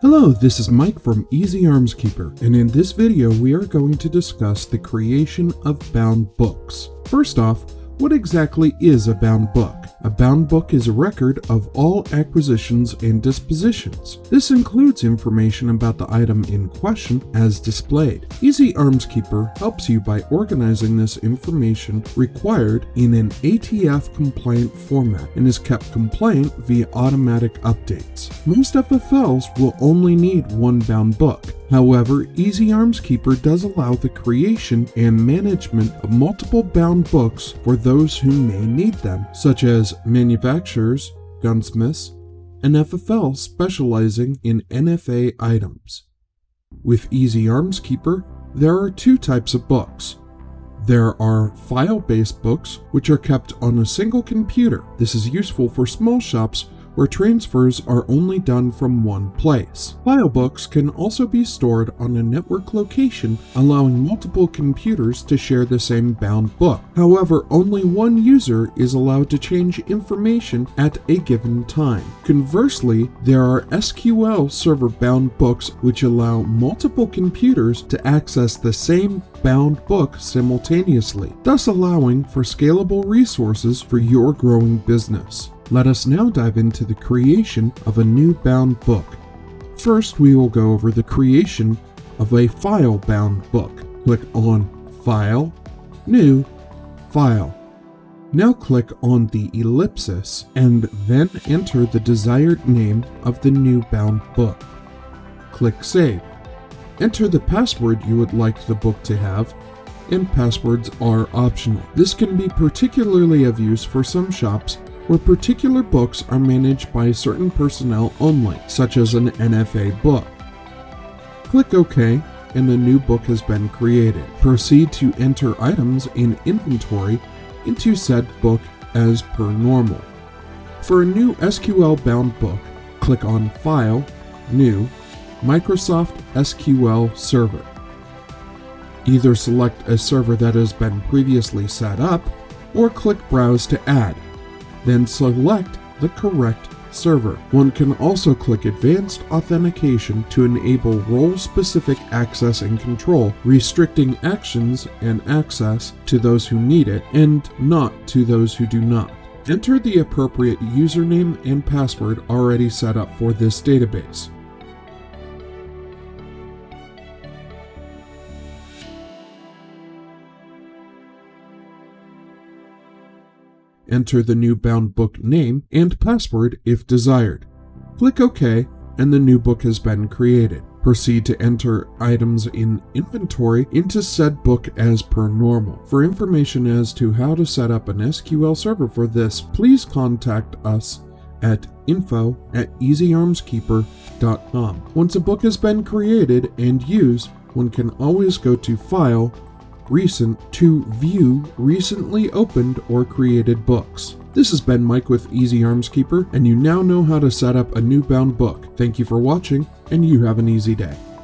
Hello, this is Mike from Easy Arms Keeper, and in this video we are going to discuss the creation of bound books. First off, what exactly is a bound book? A bound book is a record of all acquisitions and dispositions. This includes information about the item in question as displayed. Easy Arms Keeper helps you by organizing this information required in an ATF-compliant format and is kept compliant via automatic updates. Most FFLs will only need one bound book. However, Easy Arms Keeper does allow the creation and management of multiple bound books for those who may need them, such as manufacturers, gunsmiths, and FFLs specializing in NFA items. With Easy Arms Keeper, there are two types of books. There are file-based books, which are kept on a single computer. This is useful for small shops where transfers are only done from one place. File books can also be stored on a network location, allowing multiple computers to share the same bound book. However, only one user is allowed to change information at a given time. Conversely, there are SQL server bound books which allow multiple computers to access the same bound book simultaneously, thus allowing for scalable resources for your growing business. Let us now dive into the creation of a new bound book. First, we will go over the creation of a file bound book. Click on File, New, File. Now click on the ellipsis and then enter the desired name of the new bound book. Click Save. Enter the password you would like the book to have, and passwords are optional. This can be particularly of use for some shops where particular books are managed by certain personnel only, such as an NFA book. Click OK, and the new book has been created. Proceed to enter items in inventory into said book as per normal. For a new SQL bound book, click on File, New, Microsoft SQL Server. Either select a server that has been previously set up, or click Browse to add. Then select the correct server. One can also click Advanced Authentication to enable role-specific access and control, restricting actions and access to those who need it and not to those who do not. Enter the appropriate username and password already set up for this database. Enter the new bound book name and password if desired. Click OK, and the new book has been created. Proceed to enter items in inventory into said book as per normal. For information as to how to set up an SQL server for this, please contact us at info@easyarmskeeper.com. Once a book has been created and used, one can always go to File, Recent to view recently opened or created books. This has been Mike with Easy Arms Keeper, and you now know how to set up a new bound book. Thank you for watching, and you have an easy day.